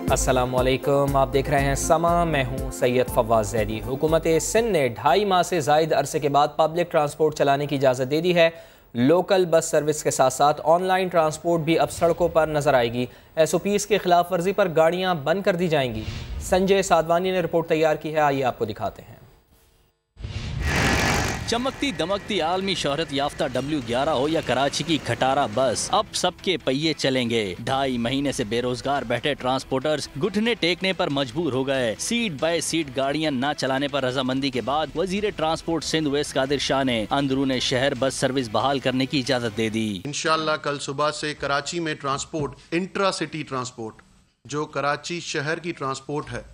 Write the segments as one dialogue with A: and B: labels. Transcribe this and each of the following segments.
A: अस्सलामुअलैकुम, आप देख रहे हैं समा। मैं हूं सैयद फवाज ज़ैदी। हुकूमत सिंध ने 2.5 माह से ज़ायद अरसे के बाद पब्लिक ट्रांसपोर्ट चलाने की इजाज़त दे दी है। लोकल बस सर्विस के साथ साथ ऑनलाइन ट्रांसपोर्ट भी अब सड़कों पर नजर आएगी। SOPs की खिलाफ वर्जी पर गाड़ियां बंद कर दी जाएंगी। संजय साधवानी ने रिपोर्ट तैयार की है, आइए आपको दिखाते हैं।
B: चमकती दमकती आलमी शोहरत याफ्ता W11 हो या कराची की खटारा बस, अब सबके पहिए चलेंगे। 2.5 महीने से बेरोजगार बैठे ट्रांसपोर्टर्स घुटने टेकने पर मजबूर हो गए। सीट बाय सीट गाड़ियां न चलाने पर रजामंदी के बाद वजीर ट्रांसपोर्ट सिंध उवैस कादिर शाह ने अंदरूने शहर बस सर्विस बहाल करने की इजाजत दे दी।
C: इंशाअल्लाह कल सुबह से कराची में ट्रांसपोर्ट, इंट्रा सिटी ट्रांसपोर्ट, जो कराची शहर की ट्रांसपोर्ट है,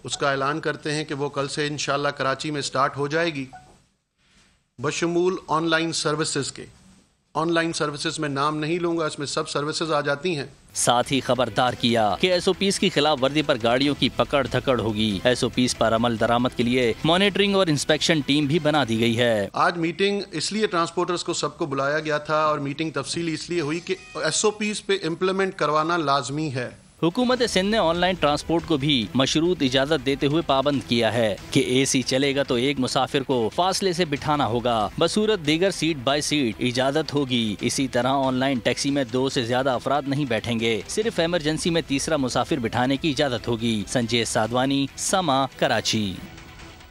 C: उसका ऐलान करते हैं कि वो कल से इंशाअल्लाह कराची में स्टार्ट हो जाएगी, बशमूल ऑनलाइन सर्विसेज के। ऑनलाइन सर्विसेज में नाम नहीं लूंगा, इसमें सब सर्विसेज आ जाती हैं।
B: साथ ही खबरदार किया कि SOPs की खिलाफ वर्दी पर गाड़ियों की पकड़ धकड़ होगी। SOPs पर अमल दरामद के लिए मॉनिटरिंग और इंस्पेक्शन टीम भी बना दी गई है।
C: आज मीटिंग इसलिए ट्रांसपोर्टर्स को सबको बुलाया गया था और मीटिंग तफसीली इसलिए हुई कि SOPs पे इम्प्लीमेंट करवाना लाजमी है।
B: हुकूमत सिंध ने ऑनलाइन ट्रांसपोर्ट को भी मशरूत इजाजत देते हुए पाबंद किया है कि AC चलेगा तो एक मुसाफिर को फासले से बिठाना होगा, बसूरत दीगर सीट बाय सीट इजाजत होगी। इसी तरह ऑनलाइन टैक्सी में 2 से ज्यादा अफराद नहीं बैठेंगे, सिर्फ इमरजेंसी में तीसरा मुसाफिर बिठाने की इजाजत होगी। संजय साधवानी, समा, कराची।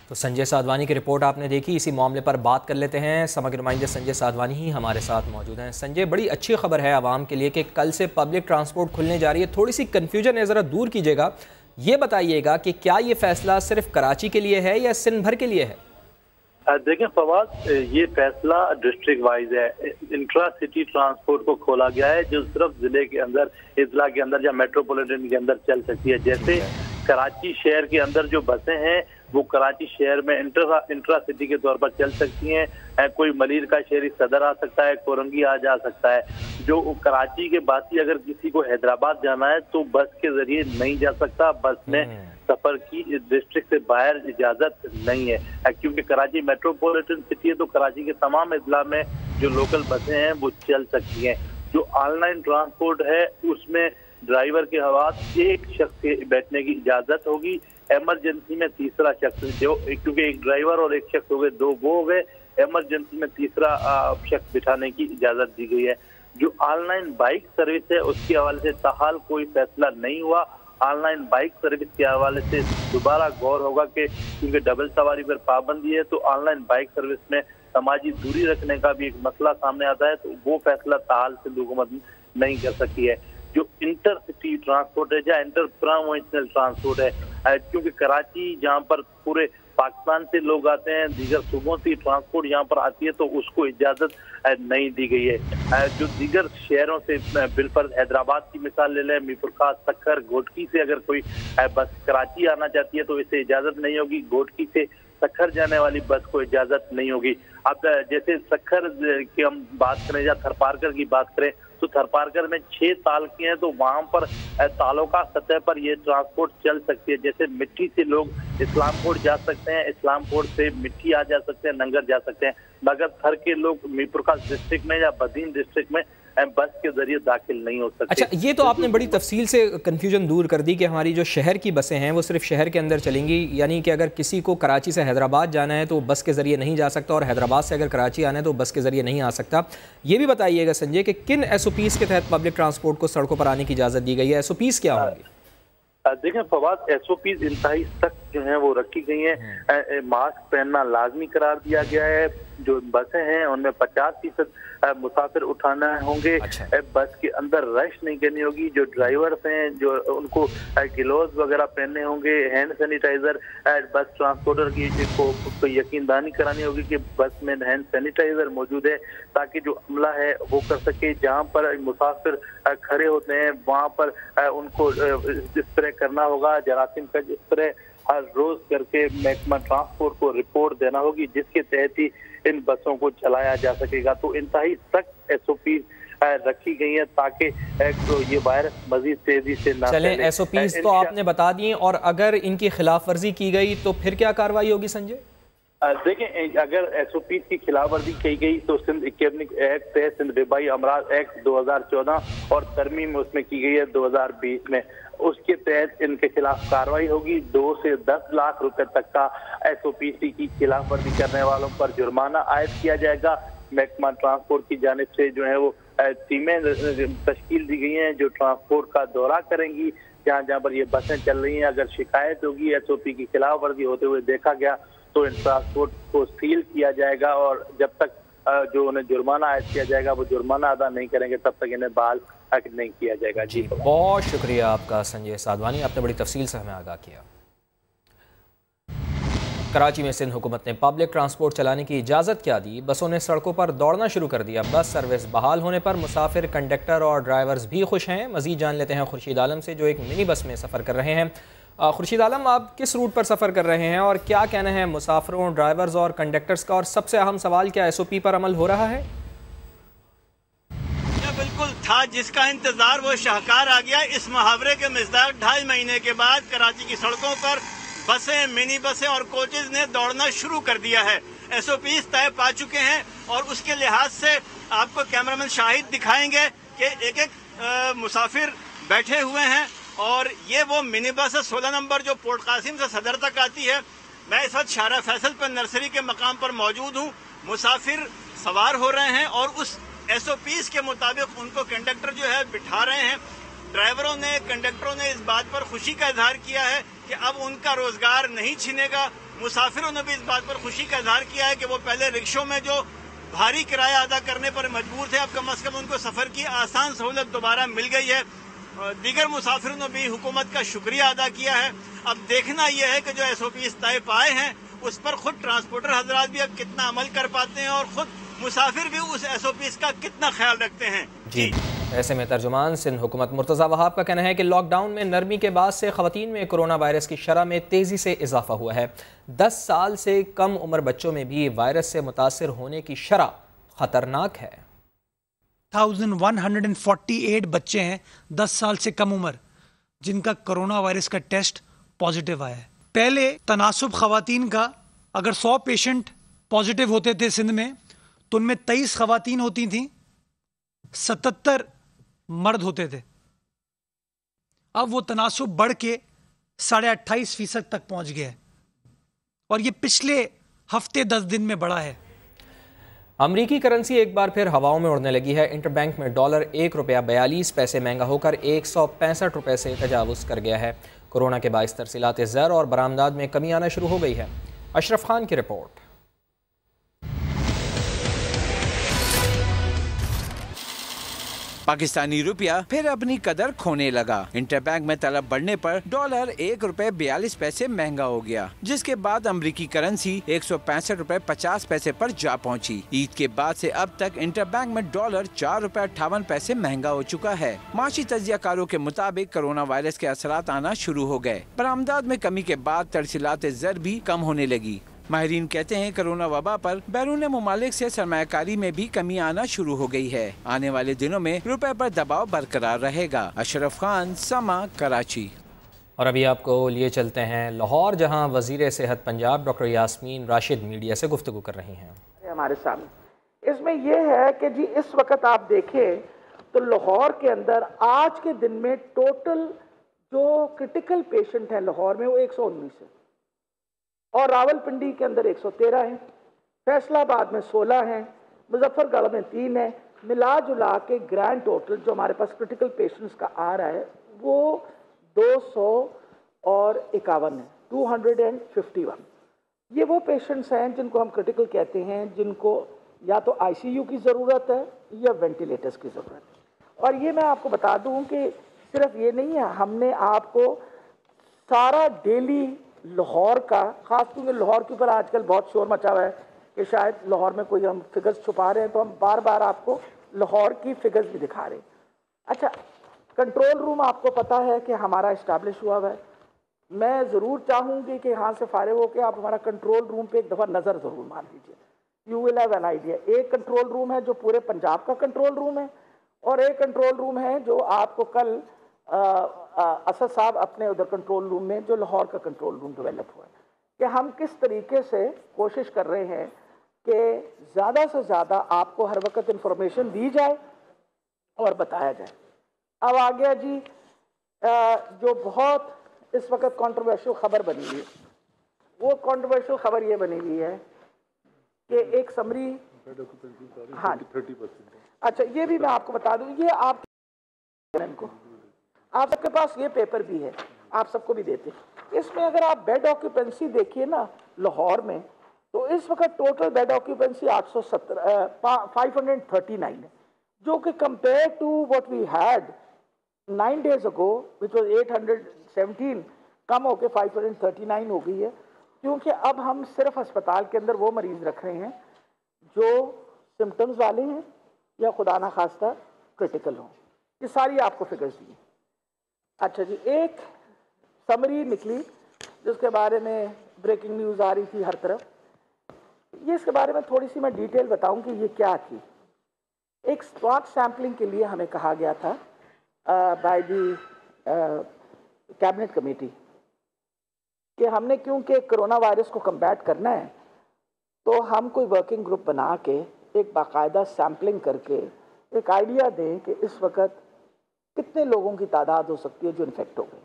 A: तो संजय साधवानी की रिपोर्ट आपने देखी। इसी मामले पर बात कर लेते हैं। समा के नुमाइंदे संजय साधवानी ही हमारे साथ मौजूद हैं। संजय, बड़ी अच्छी खबर है आवाम के लिए कि कल से पब्लिक ट्रांसपोर्ट खुलने जा रही है। थोड़ी सी कन्फ्यूजन है, ज़रा दूर कीजिएगा। ये बताइएगा कि क्या ये फैसला सिर्फ कराची के लिए है या सिंध भर के लिए है?
D: देखें फवाद, ये फैसला डिस्ट्रिक्ट वाइज है। इंट्रा सिटी ट्रांसपोर्ट को खोला गया है जो सिर्फ जिले के अंदर, इजला के अंदर या मेट्रोपॉलिटन के अंदर चल सकती है। जैसे कराची शहर के अंदर जो बसें हैं वो कराची शहर में इंट्रा सिटी के तौर पर चल सकती हैं। कोई मलिर का शहरी सदर आ सकता है, कोरंगी आ जा सकता है। जो कराची के बासी अगर किसी को हैदराबाद जाना है तो बस के जरिए नहीं जा सकता। बस में सफर की डिस्ट्रिक्ट से बाहर इजाजत नहीं है, क्योंकि कराची मेट्रोपॉलिटन सिटी है तो कराची के तमाम इजला में जो लोकल बसें हैं वो चल सकती हैं। जो ऑनलाइन ट्रांसपोर्ट है उसमें ड्राइवर के हवाले एक शख्स के बैठने की इजाजत होगी। इमरजेंसी में तीसरा शख्स, जो क्योंकि एक ड्राइवर और एक शख्स हो गए, 2 वो हो गए। इमरजेंसी में तीसरा शख्स बिठाने की इजाजत दी गई है। जो ऑनलाइन बाइक सर्विस है उसके हवाले से ताहाल कोई फैसला नहीं हुआ। ऑनलाइन बाइक सर्विस के हवाले से दोबारा गौर होगा कि क्योंकि डबल सवारी पर पाबंदी है तो ऑनलाइन बाइक सर्विस में समाजी दूरी रखने का भी एक मसला सामने आता है, तो वो फैसला ताहाल सिंध हुकूमत नहीं कर सकती है। जो इंटर सिटी ट्रांसपोर्ट है या इंटर प्रोविंशियल ट्रांसपोर्ट है, क्योंकि कराची जहाँ पर पूरे पाकिस्तान से लोग आते हैं, दीगर सूबों से ट्रांसपोर्ट यहाँ पर आती है तो उसको इजाजत नहीं दी गई है। जो दीगर शहरों से बिलफर्ज हैदराबाद की मिसाल ले लें, मीरपुर खास, सक्खर, घोटकी से अगर कोई बस कराची आना चाहती है तो इसे इजाजत नहीं होगी। घोटकी से सक्खर जाने वाली बस को इजाजत नहीं होगी। अब जैसे सक्खर की हम बात करें या थरपारकर की बात करें तो थरपारकर में 6 ताल की हैं, तो वहां पर तालों का सतह पर ये ट्रांसपोर्ट चल सकती है। जैसे मिट्टी से लोग इस्लामपुर जा सकते हैं, इस्लामपुर से मिट्टी आ जा सकते हैं, नंगर जा सकते हैं, मगर थर के लोग मीरपुर खास डिस्ट्रिक्ट में या बदीन डिस्ट्रिक्ट में बस के जरिए दाखिल नहीं हो सकते।
A: अच्छा, ये तो आपने बड़ी तफसील से कन्फ्यूजन दूर कर दी कि हमारी जो शहर की बसें हैं वो सिर्फ शहर के अंदर चलेंगी, यानी कि अगर किसी को कराची से हैदराबाद जाना है तो बस के ज़रिए नहीं जा सकता और हैदराबाद से अगर कराची आना है तो बस के ज़रिए नहीं आ सकता। ये भी बताइएगा संजय कि किन SOPs के तहत पब्लिक ट्रांसपोर्ट को सड़कों पर आने की इजाज़त दी गई है? SOPs क्या होंगे?
D: देखें फवाद, SOPs इंतहाई सख्त जो हैं वो रखी गई हैं। मास्क पहनना लाजमी करार दिया गया है। जो बसें हैं उनमें 50% मुसाफिर उठाना होंगे।
A: अच्छा।
D: बस के अंदर रश नहीं करनी होगी। जो ड्राइवर्स हैं जो उनको ग्लोव्स वगैरह पहनने होंगे, हैंड सैनिटाइजर, बस ट्रांसपोर्टर की को यकीनदानी करानी होगी कि बस में हैंड सैनिटाइजर मौजूद है ताकि जो अमला है वो कर सके। जहाँ पर मुसाफिर खड़े होते हैं वहाँ पर उनको स्प्रे करना होगा, जरासीम का स्प्रे हर रोज करके महकमा ट्रांसपोर्ट को रिपोर्ट देना होगी, जिसके तहत ही इन बसों को चलाया जा सकेगा। तो इंतहाई सख्त SOPs रखी गई है ताकि तो ये वायरस मजीद तेजी से ना
A: चलें। SOPs तो आपने बता दिए, और अगर इनकी खिलाफ वर्जी की गई तो फिर क्या कार्रवाई होगी संजय?
D: देखें, अगर एसओपी की खिलाफवर्जी की गई तो सिंध इकोनॉमिक एक्ट है, सिंध वबाई अमराज एक्ट 2014 और तरमीम उसमें की गई है 2020 में। उसके तहत इनके खिलाफ कार्रवाई होगी। 2 से 10 लाख रुपए तक का एसओपीसी की खिलाफवर्जी करने वालों पर जुर्माना आयद किया जाएगा। महकमा ट्रांसपोर्ट की जानिब से जो है वो टीमें तश्कील दी गई हैं जो ट्रांसपोर्ट का दौरा करेंगी जहाँ जहाँ पर ये बसें चल रही हैं। अगर शिकायत होगी, एसओपी की खिलाफवर्जी होते हुए देखा गया तो इन ट्रांसपोर्ट को सील किया जाएगा और जब तक जो उन्हें जुर्माना आयद किया जाएगा वो जुर्माना अदा नहीं करेंगे तब तक इन्हें बहाल नहीं किया जाएगा।
A: जी, बहुत शुक्रिया आपका संजय साधवानी, आपने बड़ी तफसील से हमें आगाह किया। कराची में सिंध हुकूमत ने पब्लिक ट्रांसपोर्ट चलाने की इजाज़त क्या दी? बसों ने सड़कों पर दौड़ना शुरू कर दिया। बस सर्विस बहाल होने पर मुसाफिर, कंडक्टर और ड्राइवर्स भी खुश हैं। मज़ीद जान लेते हैं खुर्शीद आलम से जो एक मिनी बस में सफ़र कर रहे हैं। खुर्शीद आलम, आप किस रूट पर सफ़र कर रहे हैं और क्या कहना है मुसाफिरों, ड्राइवर्स और कंडक्टर्स का? और सबसे अहम सवाल, क्या एसओपी पर अमल हो रहा है?
E: बिल्कुल था, जिसका इंतजार वो शाहकार आ गया। इस मुहावरे के मिज़दाक 2.5 महीने के बाद कराची की सड़कों पर बसें, मिनी बसें और कोचेज ने दौड़ना शुरू कर दिया है। एसओपी तय पा चुके हैं और उसके लिहाज से आपको कैमरामैन शाहिद दिखाएंगे कि एक एक मुसाफिर बैठे हुए हैं और ये वो मिनी बस है 16 नंबर जो पोर्ट कासिम से सदर तक आती है। मैं इस वक्त शारा फैसल पर नर्सरी के मकाम पर मौजूद हूँ। मुसाफिर सवार हो रहे हैं और उस एसओपीज के मुताबिक उनको कंडक्टर जो है बिठा रहे हैं। ड्राइवरों ने, कंडक्टरों ने इस बात पर खुशी का इजहार किया है कि अब उनका रोजगार नहीं छिनेगा। मुसाफिरों ने भी इस बात पर खुशी का इजहार किया है कि वो पहले रिक्शों में जो भारी किराया अदा करने पर मजबूर थे, अब कम से कम उनको सफर की आसान सहूलत दोबारा मिल गई है। दीगर मुसाफिरों ने भी हुकूमत का शुक्रिया अदा किया है। अब देखना यह है कि जो एसओपी तय पाए हैं उस पर खुद ट्रांसपोर्टर हजरात भी अब कितना अमल कर पाते हैं और खुद मुसाफिर भी उस एसओपी का कितना ख्याल रखते हैं।
A: जी, ऐसे में तर्जुमान सिंध हुकूमत मुर्तज़ा वहाब का कहना है कि लॉकडाउन में नरमी के बाद से ख़वातीन में कोरोना वायरस की शरह में तेज़ी से इजाफा हुआ है। 10 साल से कम उम्र बच्चों में भी वायरस से मुतासिर होने की शरह खतरनाक है।
F: 1148 बच्चे हैं 10 साल से कम उम्र जिनका कोरोना वायरस का टेस्ट पॉजिटिव आया है। पहले तनासुब खवातीन का अगर 100 पेशेंट पॉजिटिव होते थे सिंध में तो उनमें 23 खवातीन होती थी, 77 मर्द होते थे। अब वो तनासुब बढ़ के 28.5% तक पहुंच गया है और ये पिछले हफ्ते 10 दिन में बढ़ा है।
A: अमरीकी करेंसी एक बार फिर हवाओं में उड़ने लगी है। इंटरबैंक में डॉलर 1 रुपया 42 पैसे महंगा होकर 165 रुपये से तजावुज़ कर गया है। कोरोना के बाइस तरसीलात ज़र और बरामदात में कमी आना शुरू हो गई है। अशरफ खान की रिपोर्ट।
G: पाकिस्तानी रुपया फिर अपनी कदर खोने लगा। इंटरबैंक में तलब बढ़ने पर डॉलर 1 रुपए 42 पैसे महंगा हो गया, जिसके बाद अमरीकी करेंसी 165 रुपए 50 पैसे पर जा पहुंची। ईद के बाद से अब तक इंटरबैंक में डॉलर 4 रुपए 58 पैसे महंगा हो चुका है। माशी तजियाकारों के मुताबिक कोरोना वायरस के असरात आना शुरू हो गए। बरामदात में कमी के बाद तरसीलात ज़र भी कम होने लगी। माहिरीन कहते हैं कोरोना वबा पर बैरून मुमालिक से सरमायाकारी में भी कमी आना शुरू हो गई है। आने वाले दिनों में रुपए पर दबाव बरकरार रहेगा। अशरफ खान, समा, कराची।
A: और अभी आपको लिए चलते हैं लाहौर, जहां वजीर सेहत पंजाब डॉक्टर यास्मीन राशिद मीडिया से गुफ्तगू कर रही हैं।
H: हमारे सामने इसमें यह है कि जी इस वक्त आप देखें तो लाहौर के अंदर आज के दिन में टोटल जो क्रिटिकल पेशेंट हैं लाहौर में वो 119 है और रावलपिंडी के अंदर 113 हैं, फैसलाबाद में 16 हैं, मुजफ्फरगढ़ में 3 है। मिला जुला के ग्रैंड टोटल जो हमारे पास क्रिटिकल पेशेंट्स का आ रहा है वो 251 है, 251। ये वो पेशेंट्स हैं जिनको हम क्रिटिकल कहते हैं, जिनको या तो आईसीयू की ज़रूरत है या वेंटिलेटर्स की ज़रूरत है। और ये मैं आपको बता दूं कि सिर्फ ये नहीं है, हमने आपको सारा डेली लाहौर का, खास करके लाहौर के ऊपर आजकल बहुत शोर मचा हुआ है कि शायद लाहौर में कोई हम फिगर्स छुपा रहे हैं, तो हम बार बार आपको लाहौर की फिगर्स भी दिखा रहे हैं। अच्छा, कंट्रोल रूम आपको पता है कि हमारा इस्टेब्लिश हुआ हुआ है। मैं ज़रूर चाहूँगी कि यहाँ से फारिग होकर आप हमारा कंट्रोल रूम पे एक दफ़ा नज़र ज़रूर मार दीजिए। You will have an idea. एक कंट्रोल रूम है जो पूरे पंजाब का कंट्रोल रूम है और एक कंट्रोल रूम है जो आपको कल असद साहब अपने उधर कंट्रोल रूम में जो लाहौर का कंट्रोल रूम डेवलप हुआ है। कि हम किस तरीके से कोशिश कर रहे हैं कि ज़्यादा से ज़्यादा आपको हर वक्त इंफॉर्मेशन दी जाए और बताया जाए। अब आ गया जी जो बहुत इस वक्त कंट्रोवर्शियल खबर बनी हुई है, वो कंट्रोवर्शियल खबर ये बनी हुई है कि एक समरी, हाँ 30%। अच्छा, ये भी मैं आपको बता दूं, ये आप सबके पास ये पेपर भी है, आप सबको भी देते हैं। इसमें अगर आप बेड ऑक्यूपेंसी देखिए ना लाहौर में, तो इस वक्त टोटल बेड ऑक्यूपेंसी 539 है, जो कि compare to what we had 9 days ago which was 817 कम होकर 539 हो गई है, क्योंकि अब हम सिर्फ अस्पताल के अंदर वो मरीज रख रहे हैं जो सिम्टम्स वाले हैं या खुदा ना खास्ता क्रिटिकल हों। ये सारी आपको फिगर्स दी। अच्छा जी, एक समरी निकली जिसके बारे में ब्रेकिंग न्यूज़ आ रही थी हर तरफ। ये इसके बारे में थोड़ी सी मैं डिटेल बताऊं कि ये क्या थी। एक स्वाब सैम्पलिंग के लिए हमें कहा गया था बाय दी कैबिनेट कमेटी कि हमने क्योंकि कोरोना वायरस को कम्बैट करना है, तो हम कोई वर्किंग ग्रुप बना के एक बाकायदा सैम्पलिंग करके एक आइडिया दें कि इस वक्त कितने लोगों की तादाद हो सकती है जो इन्फेक्ट हो गए।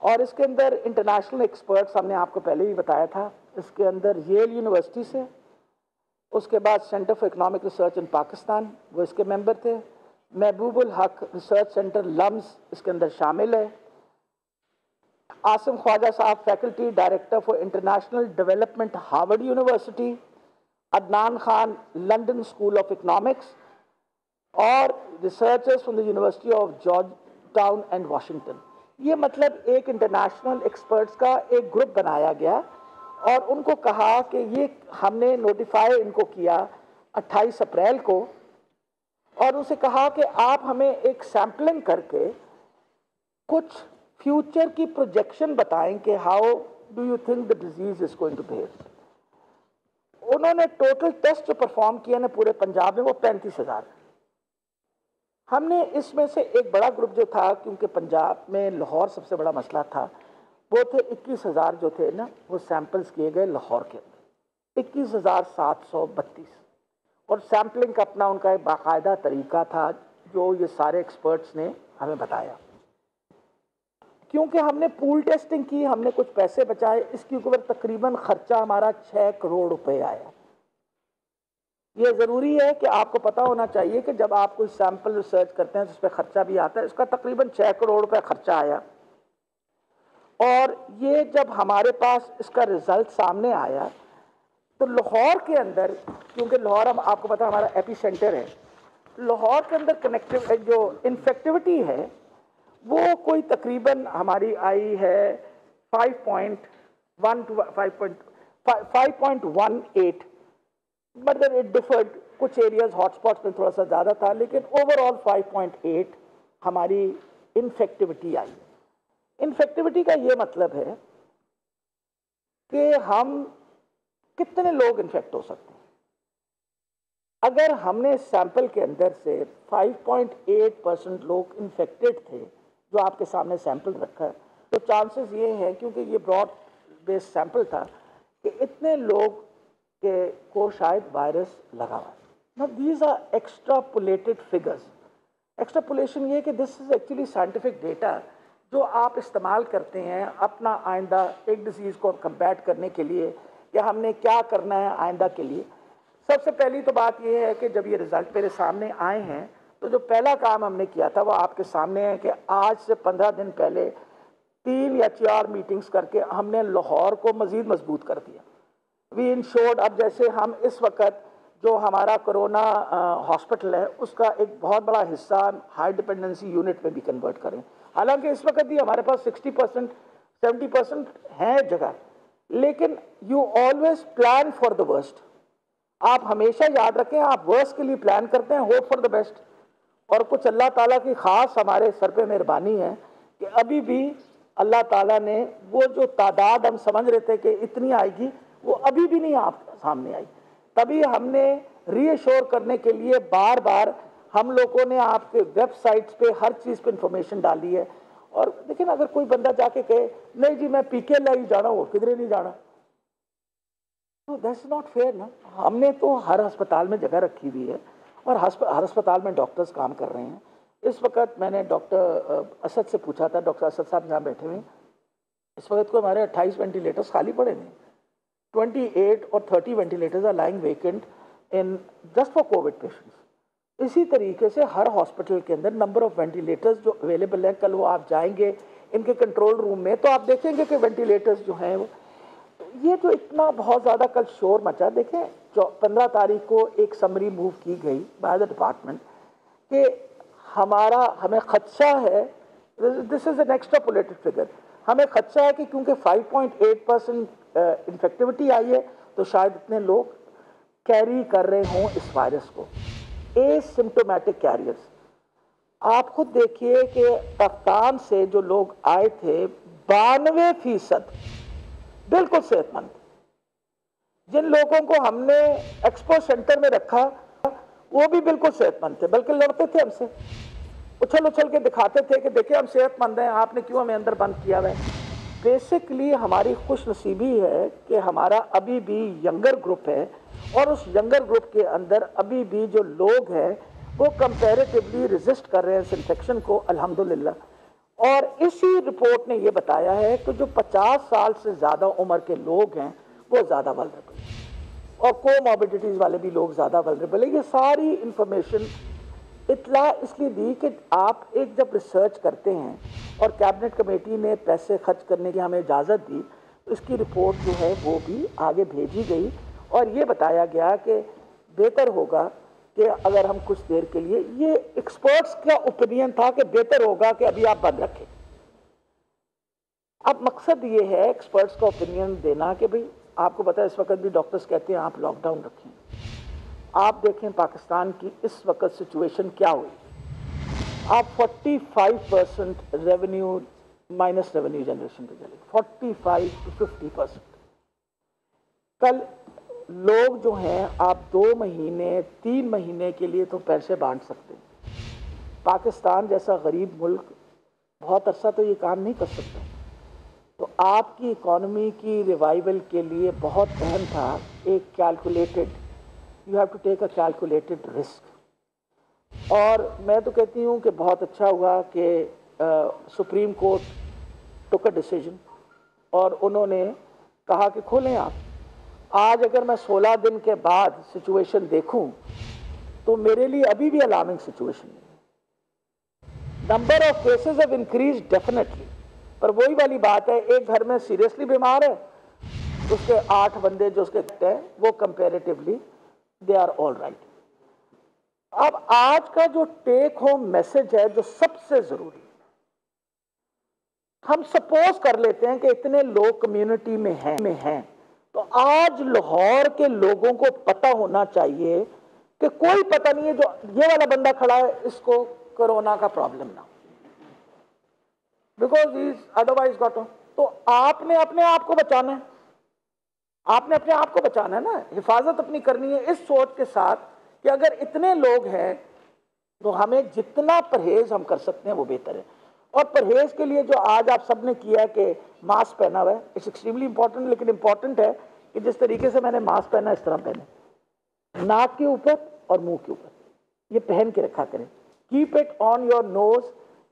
H: और इसके अंदर इंटरनेशनल एक्सपर्ट्स, हमने आपको पहले ही बताया था, इसके अंदर येल यूनिवर्सिटी से, उसके बाद सेंटर फॉर इकोनॉमिक रिसर्च इन पाकिस्तान, वो इसके मेंबर थे, महबूबुल हक रिसर्च सेंटर लम्स इसके अंदर शामिल है, आसिम ख्वाजा साहब faculty director for international development Harvard university, Adnan Khan London school of economics और researchers from the university of Georgetown and Washington. ये मतलब एक इंटरनेशनल एक्सपर्ट्स का एक ग्रुप बनाया गया और उनको कहा कि ये हमने नोटिफाई इनको किया 28 अप्रैल को, और उनसे कहा कि आप हमें एक सैम्पलिंग करके कुछ फ्यूचर की प्रोजेक्शन बताएं कि how do you think the disease is going to behave. उन्होंने टोटल टेस्ट जो परफॉर्म किए ना पूरे पंजाब में, वो 35,000। हमने इसमें से एक बड़ा ग्रुप जो था, क्योंकि पंजाब में लाहौर सबसे बड़ा मसला था, वो थे 21,000 जो थे ना, वो सैंपल्स किए गए लाहौर के अंदर 21,732। और सैम्पलिंग का अपना उनका एक बाकायदा तरीका था जो ये सारे एक्सपर्ट्स ने हमें बताया। क्योंकि हमने पूल टेस्टिंग की, हमने कुछ पैसे बचाए, इसके ऊपर तकरीबन खर्चा हमारा 6 करोड़ रुपए आया। ये ज़रूरी है कि आपको पता होना चाहिए कि जब आप कोई सैंपल रिसर्च करते हैं तो उस पर खर्चा भी आता है। इसका तकरीबन 6 करोड़ रुपए खर्चा आया। और ये जब हमारे पास इसका रिजल्ट सामने आया तो लाहौर के अंदर, क्योंकि लाहौर हम आपको पता हमारा एपी सेंटर है, लाहौर के अंदर कनेक्टिव जो इन्फेक्टिविटी है वो कोई तकरीबन हमारी आई है 5.1 to 5.18, मतलब इट डिफर्ड, कुछ एरियाज हॉटस्पॉट्स में थोड़ा सा ज़्यादा था, लेकिन ओवरऑल 5.8 हमारी इन्फेक्टिविटी आई। इन्फेक्टिविटी का ये मतलब है कि हम कितने लोग इन्फेक्ट हो सकते हैं। अगर हमने सैंपल के अंदर से 5.8% लोग इन्फेक्टेड थे, जो आपके सामने सैंपल रखा है, तो चांसेस ये हैं, क्योंकि ये ब्रॉड बेस्ड सैंपल था, कि इतने लोग के को शायद वायरस लगा हुआ है। Now these are extrapolated figures. Extrapolation ये कि this is actually scientific data जो आप इस्तेमाल करते हैं अपना आइंदा एक डिजीज़ को कम्बैट करने के लिए, कि हमने क्या करना है आइंदा के लिए। सबसे पहली तो बात यह है कि जब ये रिज़ल्ट मेरे सामने आए हैं, तो जो पहला काम हमने किया था वो आपके सामने है कि आज से 15 दिन पहले 3 या 4 मीटिंग्स करके हमने लाहौर को मज़ीद मजबूत कर दिया। वी इंश्योर्ड, अब जैसे हम इस वक्त जो हमारा कोरोना हॉस्पिटल है उसका एक बहुत बड़ा हिस्सा हाई डिपेंडेंसी यूनिट में भी कन्वर्ट करें। हालांकि इस वक्त भी हमारे पास 60% 70% है जगह, लेकिन you always plan for the worst. आप हमेशा याद रखें, आप वर्स्ट के लिए प्लान करते हैं, होप फॉर द बेस्ट। और कुछ अल्लाह ताला की ख़ास हमारे सर पे मेहरबानी है कि अभी भी अल्लाह ताला ने वो जो तादाद हम समझ रहे थे कि इतनी आएगी, वो अभी भी नहीं आप सामने आई। तभी हमने रीअश्योर करने के लिए बार बार हम लोगों ने आपके वेबसाइट्स पे हर चीज़ पे इंफॉर्मेशन डाली है। और लेकिन अगर कोई बंदा जाके कहे नहीं जी मैं PKL ही जाना हो, किधरे नहीं जाना, तो दैट्स नॉट फेयर ना। हमने तो हर अस्पताल में जगह रखी हुई है और हर अस्पताल में डॉक्टर्स काम कर रहे हैं। इस वक्त मैंने डॉक्टर असद से पूछा था, डॉक्टर असद साहब यहाँ बैठे हुए, इस वक्त को हमारे 28 वेंटिलेटर्स खाली पड़े हैं। 28 और 30 ventilators are lying vacant in just for covid patients. इसी तरीके से हर हॉस्पिटल के अंदर नंबर ऑफ वेंटिलेटर्स जो अवेलेबल हैं, कल वो आप जाएंगे इनके कंट्रोल रूम में तो आप देखेंगे कि वेंटिलेटर्स जो हैं वो, ये जो इतना बहुत ज़्यादा कल शोर मचा, देखें 15 तारीख को एक समरी मूव की गई बाय द डिपार्टमेंट कि हमें खदशा है, this is an extrapolated figure, हमें खदशा है कि क्योंकि 5.8% इन्फेक्टिविटी आई है तो शायद इतने लोग कैरी कर रहे हों इस वायरस को, एसिम्प्टोमेटिक कैरियर्स। आप खुद देखिए कि पाकिस्तान से जो लोग आए थे 92% बिल्कुल सेहतमंद। जिन लोगों को हमने एक्सपो सेंटर में रखा वो भी बिल्कुल सेहतमंद थे, बल्कि लड़ते थे हमसे, उछल उछल के दिखाते थे कि देखिए हम सेहतमंद हैं, आपने क्यों हमें अंदर बंद किया हुआ है। बेसिकली हमारी खुशनसीबी है कि हमारा अभी भी यंगर ग्रुप है और उस यंगर ग्रुप के अंदर अभी भी जो लोग हैं वो कंपैरेटिवली रेजिस्ट कर रहे हैं इस इन्फेक्शन को, अल्हम्दुलिल्लाह। और इसी रिपोर्ट ने ये बताया है कि जो 50 साल से ज़्यादा उम्र के लोग हैं वो ज़्यादा वल्नरेबल हैं और कोमॉर्बिडिटीज़ वाले भी लोग ज़्यादा वल्नरेबल है। ये सारी इंफॉर्मेशन इतला इसलिए दी कि आप एक जब रिसर्च करते हैं और कैबिनेट कमेटी ने पैसे खर्च करने की हमें इजाज़त दी तो इसकी रिपोर्ट जो है वो भी आगे भेजी गई और ये बताया गया कि बेहतर होगा कि अगर हम कुछ देर के लिए, ये एक्सपर्ट्स का ओपिनियन था कि बेहतर होगा कि अभी आप बंद रखें। अब मकसद ये है एक्सपर्ट्स का ओपिनियन देना कि भाई आपको पता है इस वक्त भी डॉक्टर्स कहते हैं आप लॉकडाउन रखें। आप देखें पाकिस्तान की इस वक्त सिचुएशन क्या हुई, आप 45% रेवेन्यू माइनस रेवेन्यू जनरेशन पे चले, 45 to 50%। कल लोग जो हैं आप 2 महीने 3 महीने के लिए तो पैसे बांट सकते हैं। पाकिस्तान जैसा गरीब मुल्क बहुत अरसा तो ये काम नहीं कर सकता। तो आपकी इकॉनमी की रिवाइवल के लिए बहुत अहम था एक calculated, you have to take a calculated risk. और मैं तो कहती हूँ कि बहुत अच्छा हुआ कि supreme court took a decision और उन्होंने कहा कि खोलें आप। आज अगर मैं 16 दिन के बाद सिचुएशन देखूं तो मेरे लिए अभी भी अलार्मिंग सिचुएशन है। Number of cases have increase definitely, पर वही वाली बात है, एक घर में सीरियसली बीमार है उसके 8 बंदे जो उसके हैं वो comparatively they are all right. अब आज का जो टेक होम मैसेज है जो सबसे जरूरी, हम सपोज कर लेते हैं कि इतने लोग कम्युनिटी में हैं तो आज लाहौर के लोगों को पता होना चाहिए कि कोई पता नहीं है जो ये वाला बंदा खड़ा है इसको कोरोना का प्रॉब्लम ना, because he is otherwise got. तो आपने अपने आप को बचाना है, आपने अपने आप को बचाना है ना, हिफाजत अपनी करनी है इस सोच के साथ कि अगर इतने लोग हैं तो हमें जितना परहेज हम कर सकते हैं वो बेहतर है। और परहेज के लिए जो आज आप सबने किया है कि मास्क पहना हुआ है, इट्स एक्सट्रीमली इंपॉर्टेंट। लेकिन इंपॉर्टेंट है कि जिस तरीके से मैंने मास्क पहना इस तरह पहने, नाक के ऊपर और मुंह के ऊपर, ये पहन के रखा करें। Keep it on your nose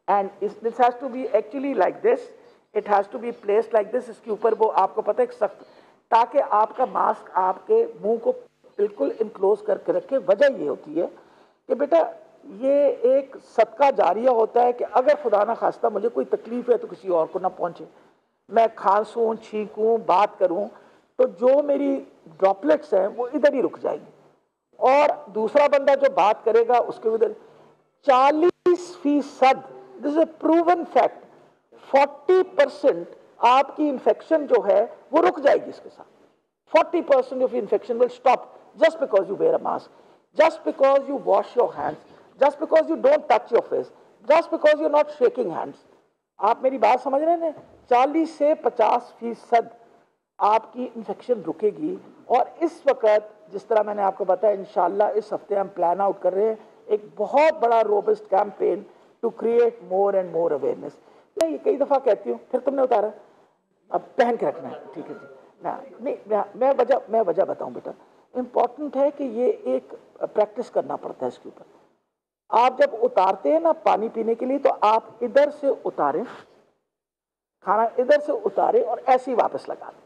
H: and this has to be actually like this, it has to be placed like this. इसके ऊपर वो आपको पता है सख्त, ताकि आपका मास्क आपके मुंह को बिल्कुल इनक्लोज करके रखे। वजह ये होती है कि बेटा ये एक सदका जारिया होता है कि अगर खुदा ना खास्ता मुझे कोई तकलीफ है तो किसी और को ना पहुंचे, मैं खांसूं छींकूं बात करूं तो जो मेरी ड्रॉपलेट्स हैं वो इधर ही रुक जाएंगी और दूसरा बंदा जो बात करेगा उसके उधर। 40%, this is a proven fact, 40% आपकी इन्फेक्शन जो है वो रुक जाएगी इसके साथ। 40% of infection will stop just because you wear a mask, just because you wash your hands, just because you don't touch your face, just because you're not shaking hands। आप मेरी बात समझ रहे हैं? 40 से 50% आपकी इन्फेक्शन रुकेगी। और इस वक्त जिस तरह मैंने आपको बताया, इंशाल्लाह इस हफ्ते हम प्लान आउट कर रहे हैं एक बहुत बड़ा robust campaign to create more and more awareness. मैं ये कई दफ़ा कहती हूँ, फिर तुमने उतारा, अब पहन के रखना है, ठीक है जी। नहीं, मैं वजह बताऊं बेटा। इम्पॉर्टेंट है कि ये एक प्रैक्टिस करना पड़ता है इसके ऊपर। आप जब उतारते हैं ना पानी पीने के लिए, तो आप इधर से उतारें, खाना इधर से उतारें और ऐसे ही वापस लगा दें,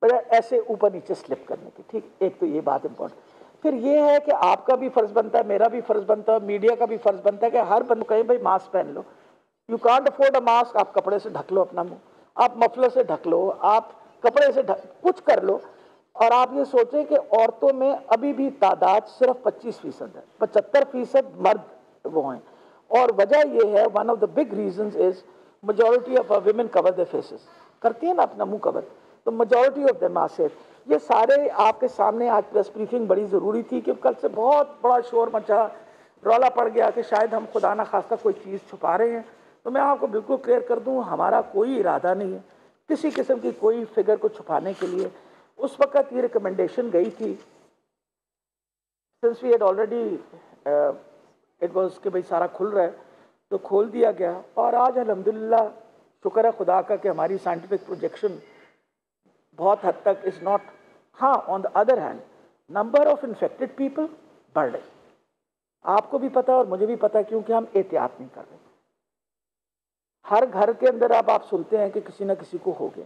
H: बजाय ऐसे ऊपर नीचे स्लिप करने की। ठीक, एक तो ये बात इम्पोर्टेंट। फिर ये है कि आपका भी फर्ज बनता है, मेरा भी फर्ज बनता है, मीडिया का भी फर्ज बनता है कि हर बंद कहें भाई मास्क पहन लो। You can't afford a mask, आप कपड़े से ढक लो अपना मुंह, आप मफलर से ढक लो, आप कपड़े से कुछ कर लो। और आप ये सोचें कि औरतों में अभी भी तादाद सिर्फ 25% है, 75% मर्द वो हैं। और वजह ये है, one of the big reasons is majority of women cover their faces, करती है ना अपना मुंह कवर, तो majority of them are safe. ये सारे आपके सामने आज प्रेस ब्रीफिंग बड़ी ज़रूरी थी कि कल से बहुत बड़ा शोर मचा, रौला पड़ गया कि शायद हम खुदा ना खास्ता कोई चीज़ छुपा रहे हैं। तो मैं आपको बिल्कुल क्लियर कर दूं, हमारा कोई इरादा नहीं है किसी किस्म की कोई फिगर को छुपाने के लिए। उस वक्त ये रिकमेंडेशन गई थी, since we had already it was कि भाई सारा खुल रहा है तो खोल दिया गया। और आज अल्हम्दुलिल्लाह शुक्र है खुदा का कि हमारी साइंटिफिक प्रोजेक्शन बहुत हद तक इज़ नॉट, हाँ on the other hand number of infected people बढ़ रहे। आपको भी पता है और मुझे भी पता है, क्योंकि हम एहतियात नहीं कर रहे। हर घर के अंदर अब आप सुनते हैं कि किसी न किसी को हो गया।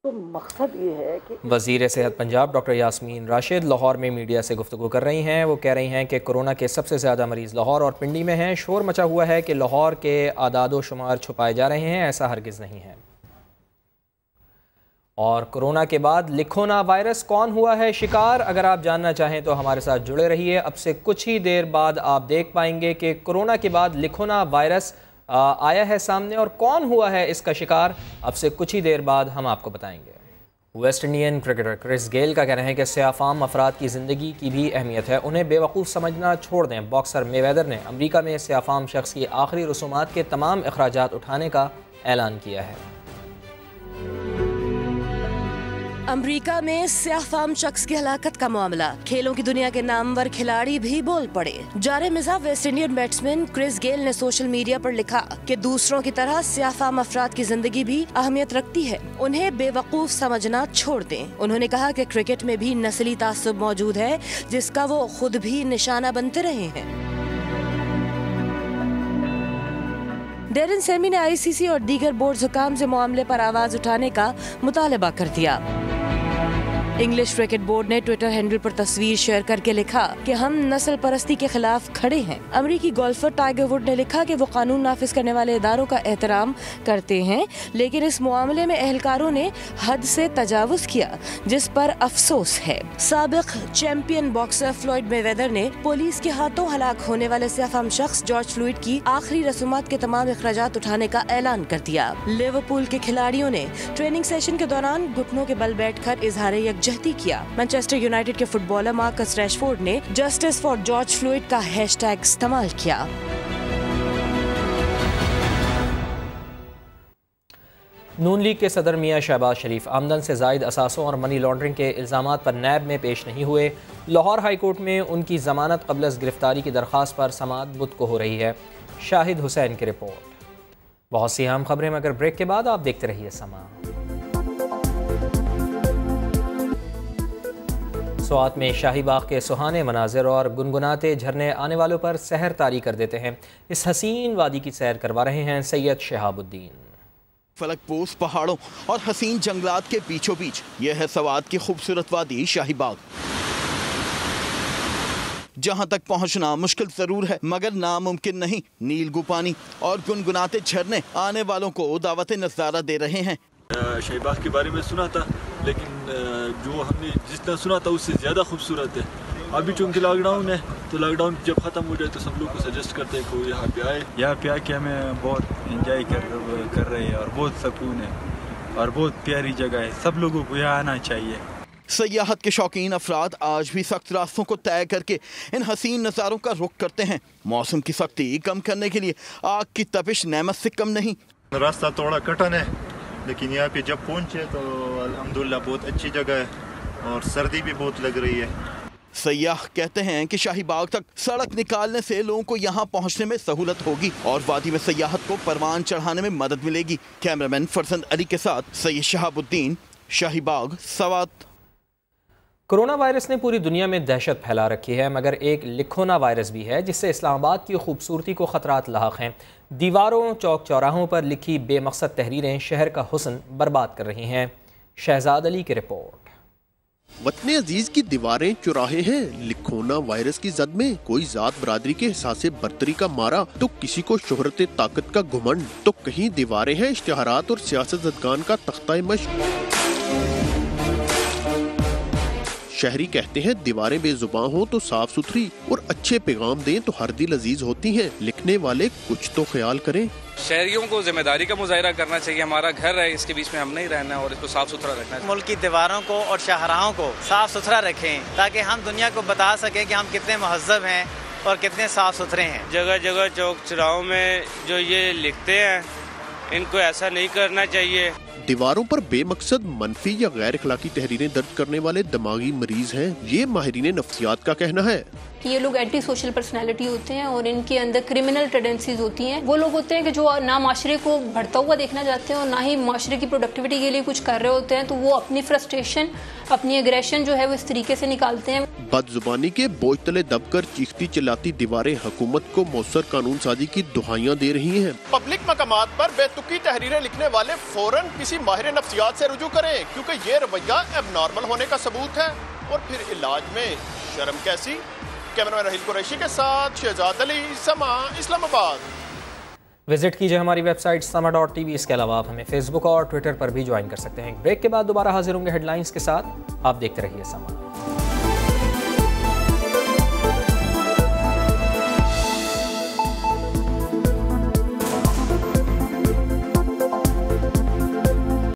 H: तो मकसद ये है कि
A: वज़ीर सेहत पंजाब डॉक्टर यास्मीन राशिद लाहौर में मीडिया से गुफ्तगू कर रही हैं। वो कह रही हैं कि कोरोना के सबसे ज़्यादा मरीज़ लाहौर और पिंडी में हैं। शोर मचा हुआ है कि लाहौर के आदाद व शुमार छुपाए जा रहे हैं, ऐसा हरगिज़ नहीं है। और कोरोना के बाद लिखोना वायरस कौन हुआ है शिकार, अगर आप जानना चाहें तो हमारे साथ जुड़े रहिए। अब से कुछ ही देर बाद आप देख पाएंगे कि कोरोना के बाद लिखोना वायरस आया है सामने और कौन हुआ है इसका शिकार, अब से कुछ ही देर बाद हम आपको बताएंगे। West Indian cricketer Chris Gayle का कहना है कि सियाफाम अफराद की ज़िंदगी की भी अहमियत है, उन्हें बेवकूफ़ समझना छोड़ दें। बॉक्सर मेवेदर ने अमरीका में सियाफाम शख्स की आखिरी रसूमात के तमाम अखराजात उठाने का ऐलान किया है।
I: अमरीका में स्याफाम शख्स की हलाकत का मामला, खेलों की दुनिया के नामवर खिलाड़ी भी बोल पड़े। जारे मिजाज West Indian batsman Chris Gayle ने सोशल मीडिया पर लिखा कि दूसरों की तरह स्याफाम अफराद की जिंदगी भी अहमियत रखती है, उन्हें बेवकूफ समझना छोड़ दें। उन्होंने कहा कि क्रिकेट में भी नस्ली तासुब मौजूद है, जिसका वो खुद भी निशाना बनते रहे हैं। डेरन सेमी ने आईसीसी और दीगर बोर्ड हुकाम से मामले पर आवाज उठाने का मुतालबा कर दिया। इंग्लिश क्रिकेट बोर्ड ने ट्विटर हैंडल पर तस्वीर शेयर करके लिखा कि हम नस्ल परस्ती के खिलाफ खड़े हैं। अमरीकी गोल्फर टाइगर वुड ने लिखा कि वो कानून नाफिज करने वाले इदारों का एहतराम करते हैं, लेकिन इस मामले में एहलकारों ने हद से तजावुज किया, जिस पर अफसोस है। साबिक चैंपियन बॉक्सर फ्लॉयड मेवेदर ने पुलिस के हाथों हलाक होने वाले सियाफाम शख्स जॉर्ज फ्लॉयड की आखिरी रसूमात के तमाम अखराजात उठाने का ऐलान कर दिया। लिवरपूल के खिलाड़ियों ने ट्रेनिंग सेशन के दौरान घुटनों के बल बैठकर इजहार यकजहती किया। मैनचेस्टर यूनाइटेड के फुटबॉलर मार्कस रैशफोर्ड ने जस्टिस फॉर जॉर्ज फ्लॉयड का हैशटैग इस्तेमाल किया।
A: नून लीग के सदर मियां शहबाज शरीफ आमदन से जायद असासों और मनी लॉन्ड्रिंग के इल्ज़ामात पर नैब में पेश नहीं हुए। लाहौर हाई कोर्ट में उनकी जमानत कबल अज़ गिरफ्तारी की दरख्वास्त पर समाअत बुध को हो रही है। शाहिद हुसैन की रिपोर्ट। बहुत सी अहम खबरें मगर ब्रेक के बाद आप देखते रहिए समा। स्वात में शाही बाग के सुहाने मनाजिर और गुनगुनाते झरने आने वालों पर सहर तारी कर देते हैं। इस हसीन वादी की सैर करवा रहे हैं सैयद शहाबुद्दीन।
J: फलकपोश पहाड़ों और हसीन जंगलात के बीचों बीच यह है स्वात की खूबसूरत वादी शाही बाग। जहां तक पहुंचना मुश्किल जरूर है मगर नामुमकिन नहीं। नीलगू पानी और गुनगुनाते झरने आने वालों को दावत नज़ारा दे रहे हैं।
K: शाही बाग के बारे में सुना था, लेकिन जो हमने जितना सुना था उससे ज़्यादा खूबसूरत है। अभी चूँकि लॉकडाउन है तो लॉकडाउन जब ख़त्म हो जाए तो सब लोग को सजेस्ट करते हैं कि वो यहाँ पे आए।
L: यहाँ पे आके हमें बहुत एंजॉय कर रहे हैं और बहुत सुकून है और बहुत प्यारी जगह है। सब लोगों को यहाँ आना चाहिए।
J: सयाहत के शौकीन अफराद आज भी सख्त रास्तों को तय करके इन हसीन नज़ारों का रुख करते हैं। मौसम की सख्ती कम करने के लिए आग की तपिश नेमत से कम नहीं।
M: रास्ता थोड़ा कठिन है, लेकिन यहाँ पे जब पहुँचे तो अल्हम्दुलिल्लाह बहुत अच्छी जगह है और सर्दी भी बहुत लग रही है।
J: सयाह कहते हैं कि शाही बाग तक सड़क निकालने से लोगों को यहाँ पहुँचने में सहूलत होगी और वादी में सयाहत को परवान चढ़ाने में मदद मिलेगी। कैमरामैन फरजंद अली के साथ सैयद शहाबुद्दीन, शाहीबाग सवात।
A: कोरोना वायरस ने पूरी दुनिया में दहशत फैला रखी है, मगर एक लिखोना वायरस भी है जिससे इस्लामाबाद की खूबसूरती को खतरात लाहक हैं। दीवारों चौक चौराहों पर लिखी बेमकसद तहरीरें शहर का हुस्न बर्बाद कर रही हैं। शहजाद अली की रिपोर्ट।
N: वतन अजीज की दीवारें चुराहे हैं। लिखोना वायरस की जद में कोई जात बरादरी के एहसास बर्तरी का मारा तो किसी को शोहरत ताकत का घुमंड, तो कहीं दीवारें हैं इश्तिहारात और सियासतदान का तख्ता मश्क। शहरी कहते हैं दीवारें बेजुबान हो तो साफ सुथरी और अच्छे पैगाम दें तो हर दिल अजीज होती हैं। लिखने वाले कुछ तो ख्याल करें।
O: शहरियों को जिम्मेदारी का मुजाहिरा करना चाहिए। हमारा घर है, इसके बीच में हम नहीं रहना और इसको साफ सुथरा रखना है।
P: मुल्क की दीवारों को और शाहराहों को साफ सुथरा रखें ताकि हम दुनिया को बता सकें कि हम कितने महज़्ज़ब हैं और कितने साफ सुथरे हैं।
Q: जगह जगह चौक चौराहों में जो ये लिखते हैं इनको ऐसा नहीं करना चाहिए।
N: दीवारों पर बेमकसद मनफी या गैर अखलाकी तहरीरें दर्ज करने वाले दिमागी मरीज हैं, ये माहिरीन नफ्सियात का कहना है।
R: ये लोग एंटी सोशल पर्सनैलिटी होते हैं और इनके अंदर क्रिमिनल टेंडेंसीज होती हैं। वो लोग होते हैं कि जो ना माशरे को बढ़ता हुआ देखना चाहते हैं और ना ही माशरे की प्रोडक्टिविटी के लिए कुछ कर रहे होते हैं, तो वो अपनी फ्रस्ट्रेशन, अपनी एग्रेशन जो है वो इस तरीके से निकालते हैं।
N: बदजुबानी के बोझ तले दबकर चीखती चिल्लाती दीवारें हुकूमत को मौसर कानून साजी की दुहाइयां दे रही हैं।
S: पब्लिक मकामात पर बेतुकी तहरीरें लिखने वाले फौरन किसी माहिर नफ्सियात से रुजू करें, क्योंकि ये रवैया एबनॉर्मल होने का सबूत है। और फिर इलाज में शर्म कैसी। कैमरामैन राहिल कुरैशी के साथ शहजाद अली, समा, इस्लामाबाद।
A: विजिट कीजिए हमारी वेबसाइट sama.tv। इसके अलावा आप हमें फेसबुक और ट्विटर पर भी ज्वाइन कर सकते हैं। ब्रेक के बाद दोबारा हाजिर होंगे हेडलाइंस के साथ। आप देखते रहिए समा।